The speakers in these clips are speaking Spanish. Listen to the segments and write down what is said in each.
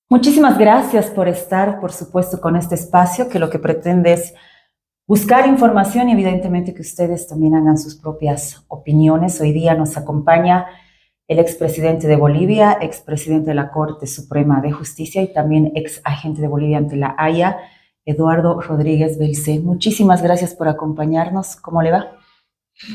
Muchísimas gracias por estar, por supuesto, con este espacio que lo que pretende es buscar información y evidentemente que ustedes también hagan sus propias opiniones. Hoy día nos acompaña el expresidente de Bolivia, expresidente de la Corte Suprema de Justicia y también ex agente de Bolivia ante la Haya, Eduardo Rodríguez Belcé. Muchísimas gracias por acompañarnos. ¿Cómo le va?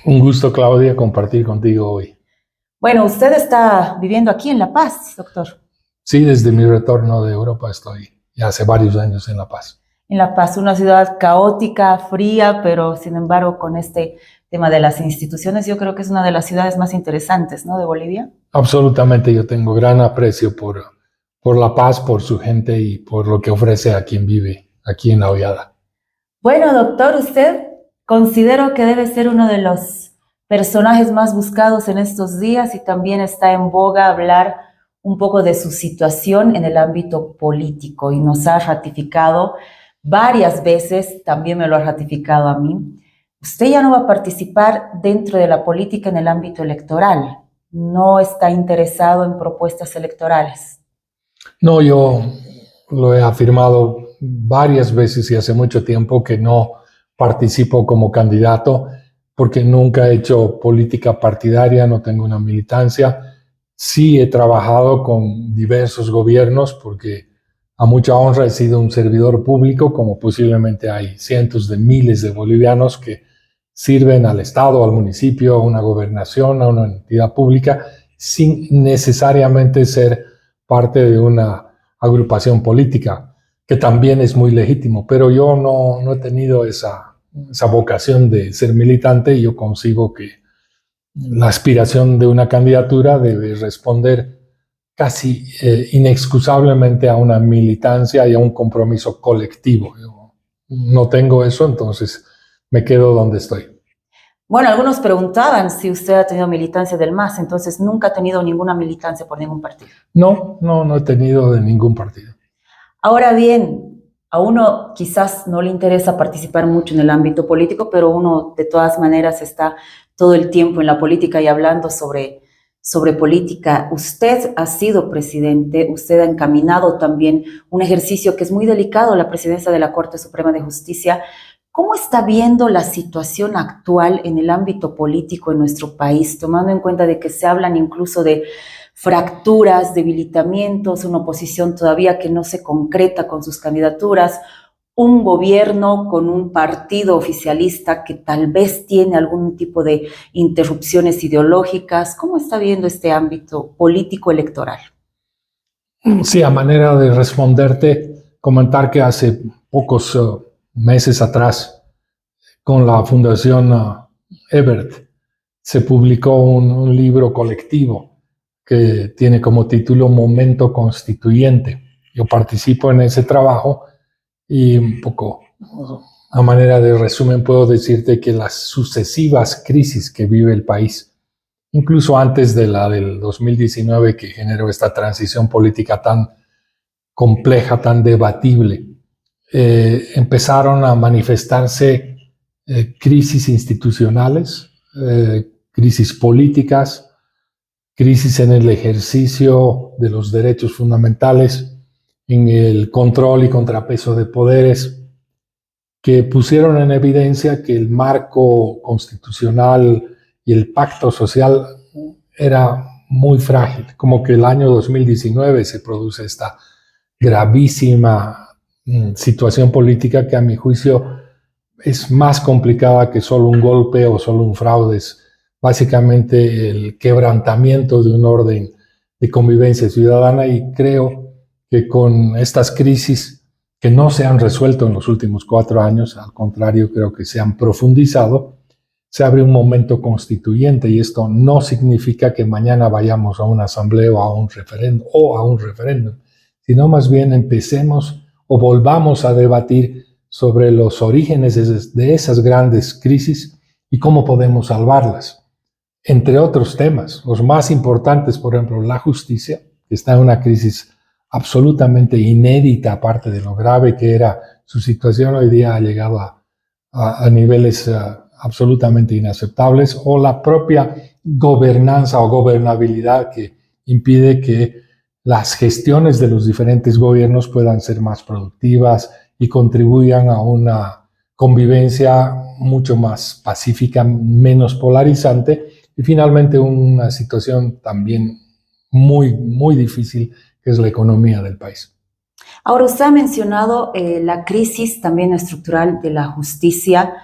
Un gusto, Claudia, compartir contigo hoy. Bueno, usted está viviendo aquí en La Paz, doctor. Sí, desde mi retorno de Europa estoy ya hace varios años en La Paz. En La Paz, una ciudad caótica, fría, pero sin embargo con este tema de las instituciones, yo creo que es una de las ciudades más interesantes, ¿no?, de Bolivia. Absolutamente, yo tengo gran aprecio por La Paz, por su gente y por lo que ofrece a quien vive aquí en La Hollada. Bueno, doctor, usted considero que debe ser uno de los personajes más buscados en estos días y también está en boga hablar un poco de su situación en el ámbito político y nos ha ratificado varias veces, también me lo ha ratificado a mí. Usted ya no va a participar dentro de la política en el ámbito electoral, no está interesado en propuestas electorales. No, yo lo he afirmado varias veces y hace mucho tiempo que no participo como candidato porque nunca he hecho política partidaria, no tengo una militancia. Sí he trabajado con diversos gobiernos porque a mucha honra he sido un servidor público, como posiblemente hay cientos de miles de bolivianos que sirven al Estado, al municipio, a una gobernación, a una entidad pública, sin necesariamente ser parte de una agrupación política, que también es muy legítimo, pero yo no he tenido esa vocación de ser militante y yo consigo que la aspiración de una candidatura debe responder casi inexcusablemente a una militancia y a un compromiso colectivo. Yo no tengo eso, entonces me quedo donde estoy. Bueno, algunos preguntaban si usted ha tenido militancia del MAS, entonces nunca ha tenido ninguna militancia por ningún partido. No he tenido de ningún partido. Ahora bien, a uno quizás no le interesa participar mucho en el ámbito político, pero uno de todas maneras está todo el tiempo en la política y hablando sobre política. Usted ha sido presidente, usted ha encaminado también un ejercicio que es muy delicado, la presidencia de la Corte Suprema de Justicia. ¿Cómo está viendo la situación actual en el ámbito político en nuestro país, tomando en cuenta de que se hablan incluso de fracturas, debilitamientos, una oposición todavía que no se concreta con sus candidaturas, un gobierno con un partido oficialista que tal vez tiene algún tipo de interrupciones ideológicas? ¿Cómo está viendo este ámbito político electoral? Sí, a manera de responderte, comentar que hace pocos meses atrás, con la Fundación Ebert, se publicó un libro colectivo que tiene como título Momento Constituyente. Yo participo en ese trabajo y un poco a manera de resumen puedo decirte que las sucesivas crisis que vive el país, incluso antes de la del 2019 que generó esta transición política tan compleja, tan debatible, empezaron a manifestarse crisis institucionales, crisis políticas, crisis en el ejercicio de los derechos fundamentales, en el control y contrapeso de poderes, que pusieron en evidencia que el marco constitucional y el pacto social era muy frágil, como que el año 2019 se produce esta gravísima situación política que a mi juicio es más complicada que solo un golpe o solo un fraude. Es básicamente el quebrantamiento de un orden de convivencia ciudadana y creo que con estas crisis que no se han resuelto en los últimos 4 años, al contrario creo que se han profundizado, se abre un momento constituyente y esto no significa que mañana vayamos a una asamblea o a un referéndum, sino más bien empecemos o volvamos a debatir sobre los orígenes de esas grandes crisis y cómo podemos salvarlas. Entre otros temas, los más importantes, por ejemplo, la justicia, que está en una crisis absolutamente inédita, aparte de lo grave que era su situación, hoy día ha llegado a niveles absolutamente inaceptables, o la propia gobernanza o gobernabilidad que impide que las gestiones de los diferentes gobiernos puedan ser más productivas y contribuyan a una convivencia mucho más pacífica, menos polarizante y finalmente una situación también muy, muy difícil que es la economía del país. Ahora, usted ha mencionado la crisis también estructural de la justicia.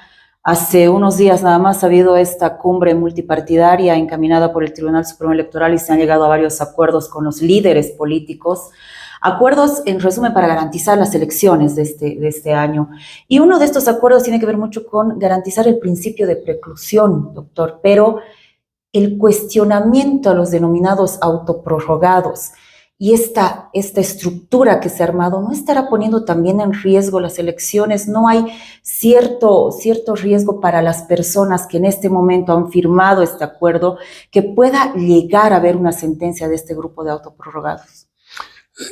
Hace unos días nada más ha habido esta cumbre multipartidaria encaminada por el Tribunal Supremo Electoral y se han llegado a varios acuerdos con los líderes políticos. Acuerdos, en resumen, para garantizar las elecciones de este año. Y uno de estos acuerdos tiene que ver mucho con garantizar el principio de preclusión, doctor, pero el cuestionamiento a los denominados autoprorrogados y esta estructura que se ha armado no estará poniendo también en riesgo las elecciones. No hay cierto riesgo para las personas que en este momento han firmado este acuerdo que pueda llegar a haber una sentencia de este grupo de autoprorrogados.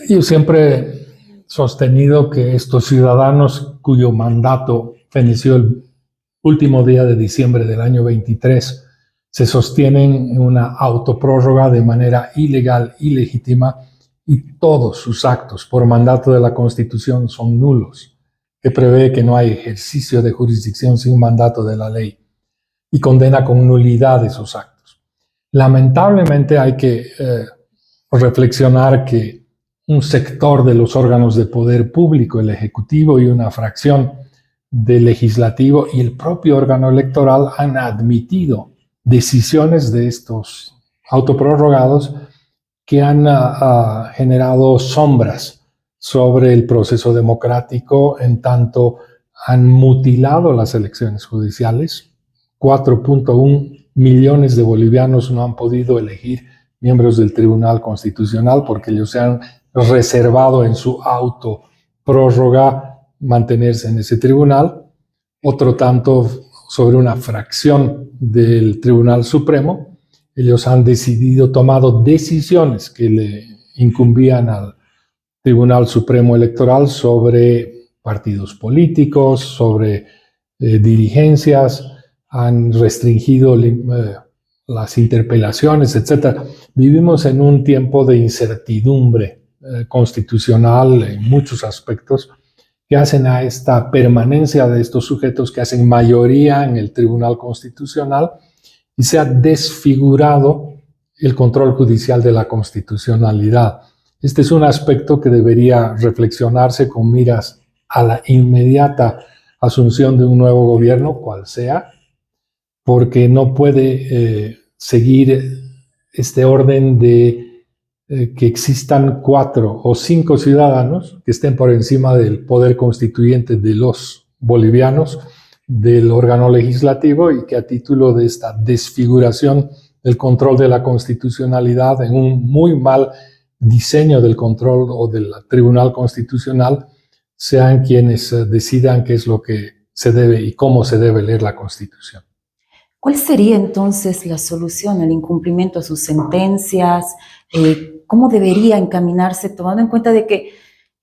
Yo siempre he sostenido que estos ciudadanos cuyo mandato feneció el último día de diciembre del año 23 se sostienen en una autoprórroga de manera ilegal, ilegítima, y todos sus actos por mandato de la Constitución son nulos, que prevé que no hay ejercicio de jurisdicción sin mandato de la ley y condena con nulidad esos actos. Lamentablemente hay que reflexionar que un sector de los órganos de poder público, el Ejecutivo y una fracción del Legislativo y el propio órgano electoral han admitido decisiones de estos autoprorrogados que han generado sombras sobre el proceso democrático, en tanto han mutilado las elecciones judiciales. 4.1 millones de bolivianos no han podido elegir miembros del Tribunal Constitucional porque ellos se han reservado en su autoprórroga mantenerse en ese tribunal. Otro tanto sobre una fracción del Tribunal Supremo. Ellos han tomado decisiones que le incumbían al Tribunal Supremo Electoral sobre partidos políticos, sobre dirigencias, han restringido las interpelaciones, etc. Vivimos en un tiempo de incertidumbre constitucional en muchos aspectos que hacen a esta permanencia de estos sujetos que hacen mayoría en el Tribunal Constitucional y se ha desfigurado el control judicial de la constitucionalidad. Este es un aspecto que debería reflexionarse con miras a la inmediata asunción de un nuevo gobierno, cual sea, porque no puede seguir este orden de que existan 4 o 5 ciudadanos que estén por encima del poder constituyente de los bolivianos, del órgano legislativo, y que a título de esta desfiguración del control de la constitucionalidad en un muy mal diseño del control o del Tribunal Constitucional, sean quienes decidan qué es lo que se debe y cómo se debe leer la Constitución. ¿Cuál sería entonces la solución, el incumplimiento a sus sentencias? ¿Cómo debería encaminarse, tomando en cuenta de que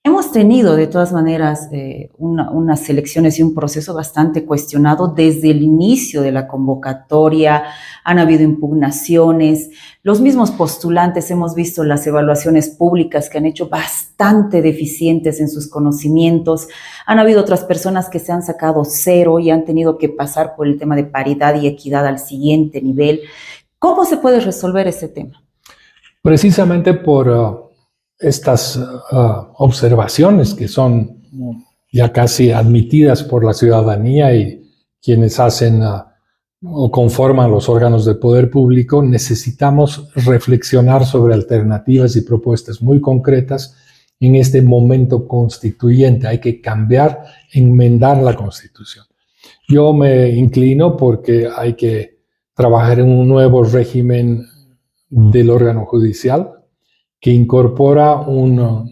hemos tenido de todas maneras unas elecciones y un proceso bastante cuestionado desde el inicio de la convocatoria? Han habido impugnaciones, los mismos postulantes hemos visto las evaluaciones públicas que han hecho bastante deficientes en sus conocimientos, han habido otras personas que se han sacado 0 y han tenido que pasar por el tema de paridad y equidad al siguiente nivel. ¿Cómo se puede resolver ese tema? Precisamente por estas observaciones que son ya casi admitidas por la ciudadanía y quienes hacen o conforman los órganos de poder público, necesitamos reflexionar sobre alternativas y propuestas muy concretas en este momento constituyente. Hay que cambiar, enmendar la Constitución. Yo me inclino porque hay que trabajar en un nuevo régimen del órgano judicial que incorpora un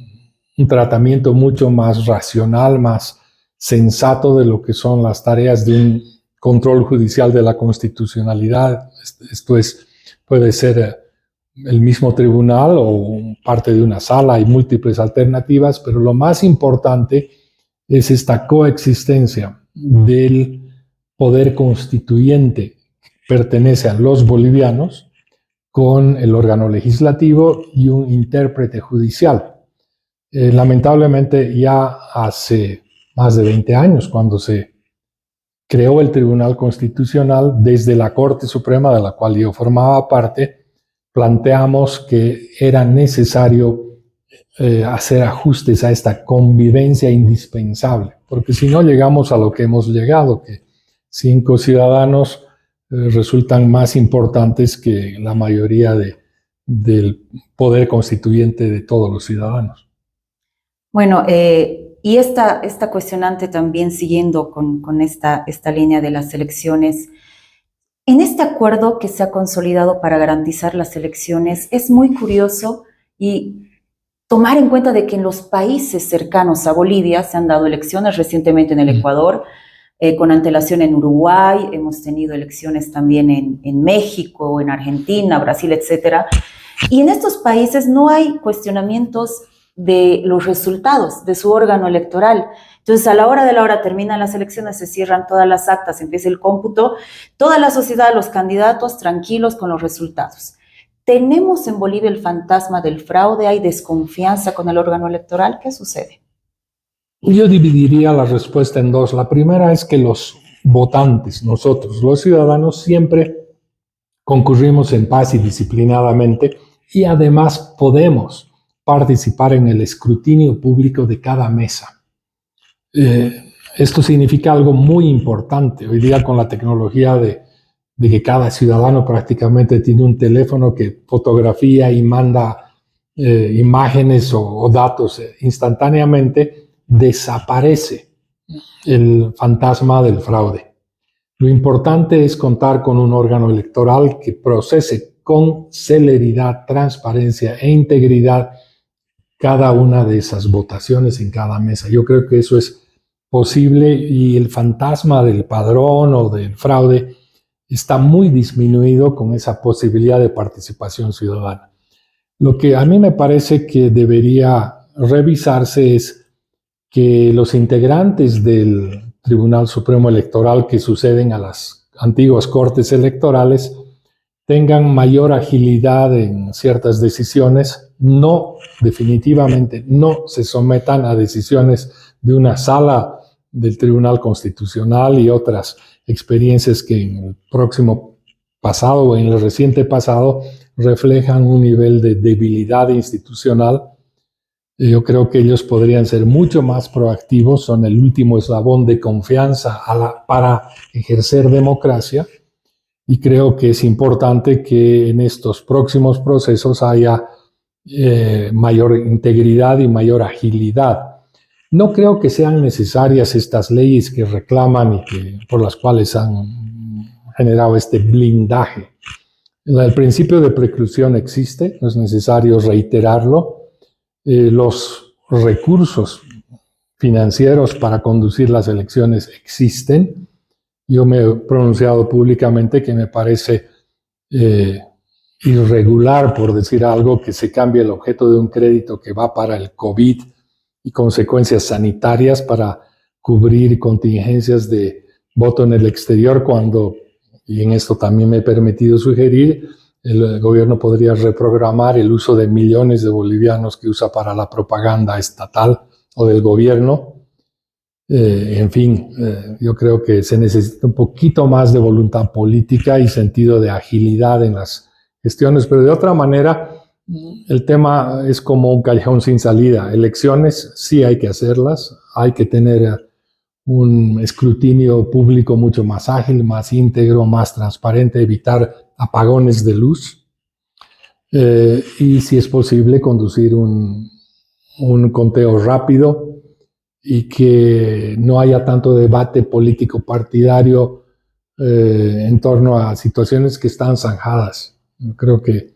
tratamiento mucho más racional, más sensato de lo que son las tareas de un control judicial de la constitucionalidad. Esto puede ser el mismo tribunal o parte de una sala, hay múltiples alternativas, pero lo más importante es esta coexistencia del poder constituyente que pertenece a los bolivianos con el órgano legislativo y un intérprete judicial. Lamentablemente ya hace más de 20 años, cuando se creó el Tribunal Constitucional, desde la Corte Suprema, de la cual yo formaba parte, planteamos que era necesario hacer ajustes a esta convivencia indispensable, porque si no llegamos a lo que hemos llegado, que 5 ciudadanos resultan más importantes que la mayoría del poder constituyente de todos los ciudadanos. Bueno, y esta cuestionante también siguiendo con esta línea de las elecciones, en este acuerdo que se ha consolidado para garantizar las elecciones, es muy curioso y tomar en cuenta de que en los países cercanos a Bolivia se han dado elecciones recientemente en el Ecuador, con antelación en Uruguay, hemos tenido elecciones también en México, en Argentina, Brasil, etcétera. Y en estos países no hay cuestionamientos de los resultados de su órgano electoral. Entonces, a la hora de la hora terminan las elecciones, se cierran todas las actas, empieza el cómputo, toda la sociedad, los candidatos tranquilos con los resultados. ¿Tenemos en Bolivia el fantasma del fraude? ¿Hay desconfianza con el órgano electoral? ¿Qué sucede? Yo dividiría la respuesta en dos. La primera es que los votantes, nosotros, los ciudadanos, siempre concurrimos en paz y disciplinadamente y además podemos participar en el escrutinio público de cada mesa. Esto significa algo muy importante. Hoy día con la tecnología de que cada ciudadano prácticamente tiene un teléfono que fotografía y manda imágenes o datos instantáneamente, desaparece el fantasma del fraude. Lo importante es contar con un órgano electoral que procese con celeridad, transparencia e integridad cada una de esas votaciones en cada mesa. Yo creo que eso es posible y el fantasma del padrón o del fraude está muy disminuido con esa posibilidad de participación ciudadana. Lo que a mí me parece que debería revisarse es que los integrantes del Tribunal Supremo Electoral que suceden a las antiguas cortes electorales tengan mayor agilidad en ciertas decisiones, definitivamente no se sometan a decisiones de una sala del Tribunal Constitucional y otras experiencias que en el próximo pasado o en el reciente pasado reflejan un nivel de debilidad institucional. Yo creo que ellos podrían ser mucho más proactivos, son el último eslabón de confianza para ejercer democracia y creo que es importante que en estos próximos procesos haya mayor integridad y mayor agilidad. No creo que sean necesarias estas leyes que reclaman y por las cuales han generado este blindaje. El principio de preclusión existe, no es necesario reiterarlo. Los recursos financieros para conducir las elecciones existen. Yo me he pronunciado públicamente que me parece irregular, por decir algo, que se cambie el objeto de un crédito que va para el COVID y consecuencias sanitarias para cubrir contingencias de voto en el exterior cuando, y en esto también me he permitido sugerir, el gobierno podría reprogramar el uso de millones de bolivianos que usa para la propaganda estatal o del gobierno. En fin, yo creo que se necesita un poquito más de voluntad política y sentido de agilidad en las gestiones, pero de otra manera el tema es como un callejón sin salida. Elecciones sí hay que hacerlas, hay que tener un escrutinio público mucho más ágil, más íntegro, más transparente, evitar apagones de luz y si es posible conducir un conteo rápido y que no haya tanto debate político partidario en torno a situaciones que están zanjadas. Yo creo que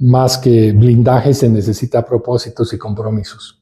más que blindaje se necesita propósitos y compromisos.